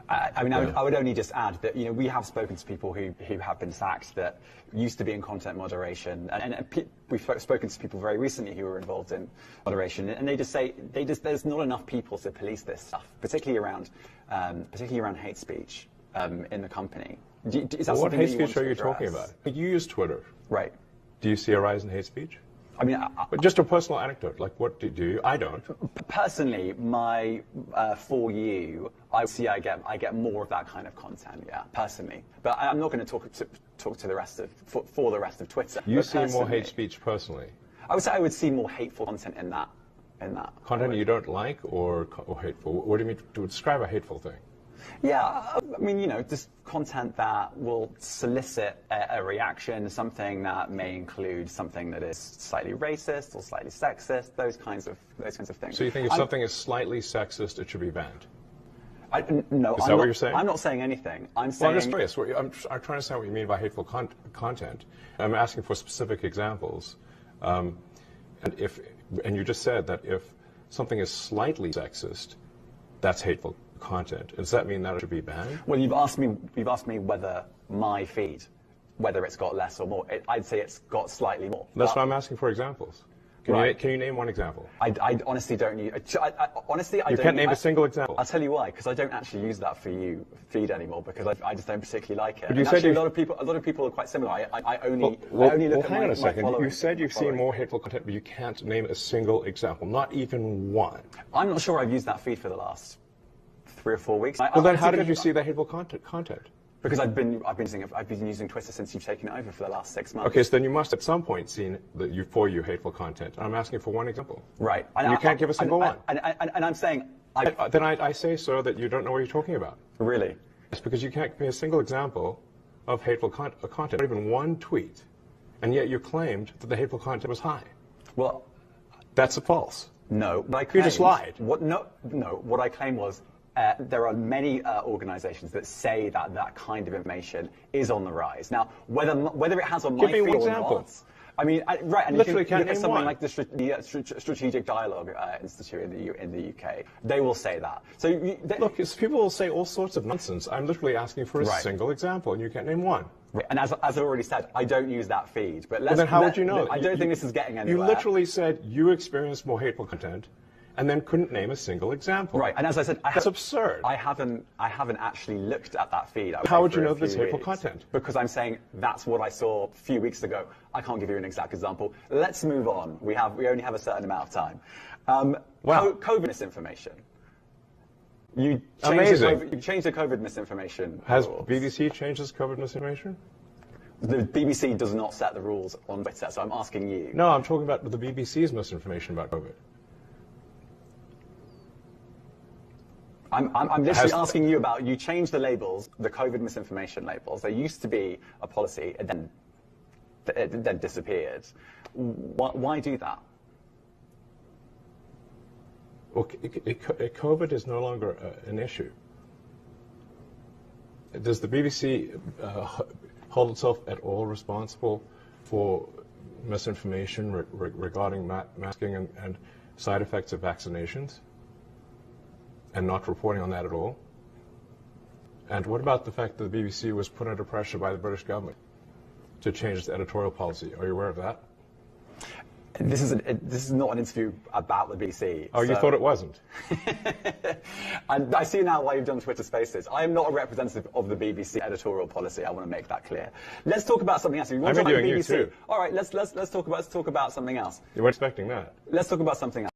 I would only just add that, we have spoken to people who have been sacked that used to be in content moderation, and we've spoken to people very recently who were involved in moderation, and they just say there's not enough people to police this stuff, particularly around hate speech in the company. What hate speech are you talking about? You use Twitter, right? Do you see a rise in hate speech? But just a personal anecdote, like what do you? I don't. Personally, my For You, I get more of that kind of content, yeah, personally. But I'm not going to talk to the rest of for the rest of Twitter. You see more hate speech personally? I would say I would see more hateful content in that. Content you don't like or hateful? What do you mean to describe a hateful thing? Yeah, just content that will solicit a reaction, something that may include something that is slightly racist or slightly sexist, those kinds of things. So you think if something is slightly sexist, it should be banned? No, is that what you're saying? I'm not saying anything. I'm saying. Well, I'm just curious. I'm trying to understand what you mean by hateful content. I'm asking for specific examples. And you just said that if something is slightly sexist, that's hateful content. Does that mean that it should be banned? Well, you've asked me whether my feed, whether it's got less or more. I'd say it's got slightly more. That's why I'm asking for examples. Can you name one example? I honestly don't need. Honestly, I don't. You can't name a single example. I'll tell you why. Because I don't actually use that For You feed anymore. Because I just don't particularly like it. But you and said actually, a lot of people are quite similar. I only look at hang on a second. my You said you've seen more hateful content, but you can't name a single example. Not even one. I'm not sure I've used that feed for the last 3 or 4 weeks. Well, then how did you see that hateful content? Because I've been using Twitter since you've taken it over for the last 6 months. Okay, so then you must at some point seen the For You hateful content. I'm asking for one example. Right. And you can't give a single one. And I'm saying. Then I say, sir, that you don't know what you're talking about. Really? It's because you can't give me a single example of hateful content, not even one tweet, and yet you claimed that the hateful content was high. Well, that's false. No, you just lied. What I claimed was. There are many organizations that say that kind of information is on the rise. Now, whether it has on my feed or not, right, and literally you can look at something one. Like the Strategic Dialogue Institute in the UK. They will say that. So look, people will say all sorts of nonsense. I'm literally asking for a single example, and you can't name one. Right. And as I already said, I don't use that feed. But then how would you know? I don't think this is getting anywhere. You literally said you experienced more hateful content, and then couldn't name a single example. Right, and as I said, that's absurd. I haven't actually looked at that feed. How would you know this hateful content? Because I'm saying that's what I saw a few weeks ago. I can't give you an exact example. Let's move on. We only have a certain amount of time. COVID misinformation. You changed the COVID misinformation. Has BBC changed its COVID misinformation? The BBC does not set the rules on Twitter, so I'm asking you. No, I'm talking about the BBC's misinformation about COVID. I'm literally asking you about, you changed the labels, the COVID misinformation labels. There used to be a policy, and then disappeared. Why do that? Well, COVID is no longer an issue. Does the BBC hold itself at all responsible for misinformation regarding masking and side effects of vaccinations? And not reporting on that at all? And what about the fact that the BBC was put under pressure by the British government to change its editorial policy? Are you aware of that? This is not an interview about the BBC. Oh, so. You thought it wasn't? I see now why you've done Twitter Spaces. I am not a representative of the BBC editorial policy. I want to make that clear. Let's talk about something else. If you want to talk about the BBC, you too. All right, let's talk about something else. You weren't expecting that. Let's talk about something else.